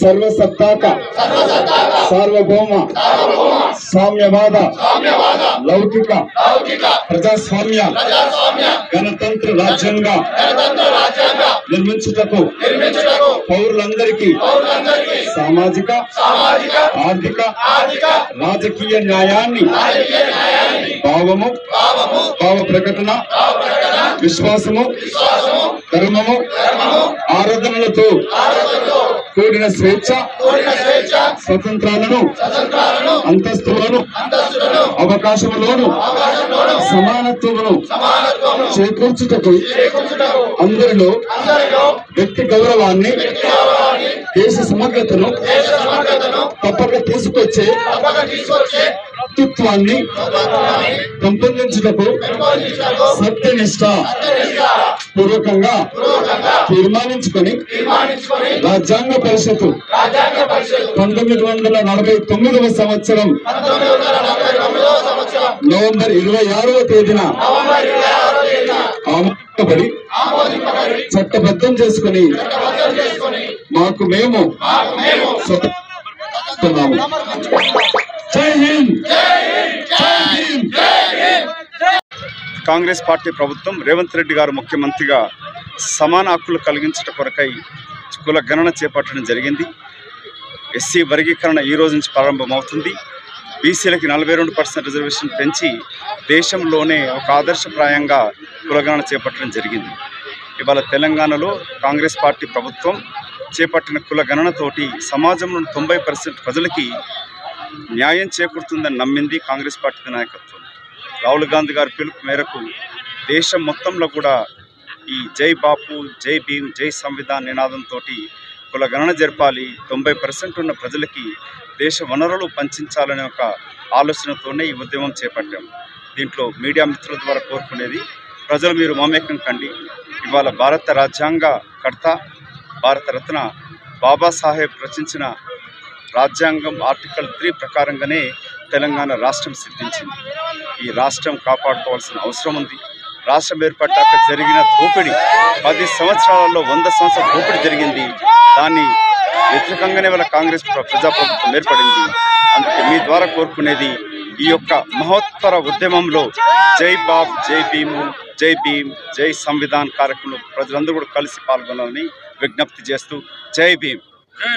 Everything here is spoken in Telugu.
सर्वसत्ताक सार्वभौम साम्यवाद लौकिक प्रजास्वाम्य गणतंत्र राज्यांग निर्मिंచుటకు పౌరులందరికీ సామాజిక ఆర్థిక రాజకీయ న్యాయాన్ని భావము భావ ప్రకటన విశ్వాసము ధర్మము ఆరాధనలతో కూడిన స్వేచ్ఛ స్వతంత్రాలను అంతస్తులను అవకాశములను సమానత్వమును చేకూర్చుటకు అందరిలో వ్యక్తి గౌరవాన్ని దేశ సమగ్రతను తప్పక తీసుకొచ్చే వ్యక్తిత్వాన్ని పెంపొందించుటకు సత్యనిష్ట పూర్వకంగా తీర్మానించుకొని రాజ్యాంగ పరిషత్తు 1949వ సంవత్సరం నవంబర్ 26వ తేదీన ఆమోదింపబడి చట్టబద్ధం చేసుకుని మాకు మేము జై హింద్. కాంగ్రెస్ పార్టీ ప్రభుత్వం రేవంత్ రెడ్డి గారు ముఖ్యమంత్రిగా సమాన హక్కులు కలిగించట కొరకై కుల గణన చేపట్టడం జరిగింది. ఎస్సీ వర్గీకరణ ఈ రోజు నుంచి ప్రారంభమవుతుంది. బీసీలకి 42% రిజర్వేషన్ పెంచి దేశంలోనే ఒక ఆదర్శప్రాయంగా కులగణన చేపట్టడం జరిగింది. ఇవాళ తెలంగాణలో కాంగ్రెస్ పార్టీ ప్రభుత్వం చేపట్టిన కుల గణనతోటి సమాజంలోని 90% ప్రజలకి న్యాయం చేకూరుతుందని నమ్మింది కాంగ్రెస్ పార్టీ నాయకత్వం. రాహుల్ గాంధీ గారి పిలుపు మేరకు దేశం మొత్తంలో కూడా ఈ జై బాపు, జై భీమ్, జై సంవిధాన్ నినాదంతో కుల గణన జరపాలి, 90% ఉన్న ప్రజలకి దేశ వనరులు పంచాలనే ఒక ఆలోచనతోనే ఈ ఉద్యమం చేపట్టాం. దీంట్లో మీడియా మిత్రుల ద్వారా కోరుకునేది, ప్రజలు మీరు మమేకం కండి. ఇవాళ భారత రాజ్యాంగ కర్త భారతరత్న బాబాసాహెబ్ రచించిన రాజ్యాంగం ఆర్టికల్ 3 ప్రకారంగానే తెలంగాణ రాష్ట్రం సిద్ధించింది. ఈ రాష్ట్రం కాపాడుకోవాల్సిన అవసరం ఉంది. రాష్ట్రం ఏర్పడ్డాక జరిగిన దోపిడీ 10 సంవత్సరాలలో 100 సంవత్సరాల దోపిడీ జరిగింది. దాన్ని వ్యతిరేకంగానే వాళ్ళ కాంగ్రెస్ ప్రజాప్రభుత్వం ఏర్పడింది. అందుకే మీ ద్వారా కోరుకునేది, ఈ యొక్క మహోత్తర ఉద్యమంలో జై బాబ్, జై భీము, జై భీమ్, జై సంవిధాన్ కార్యక్రమంలో ప్రజలందరూ కూడా కలిసి పాల్గొనాలని విజ్ఞప్తి చేస్తూ జై భీమ్.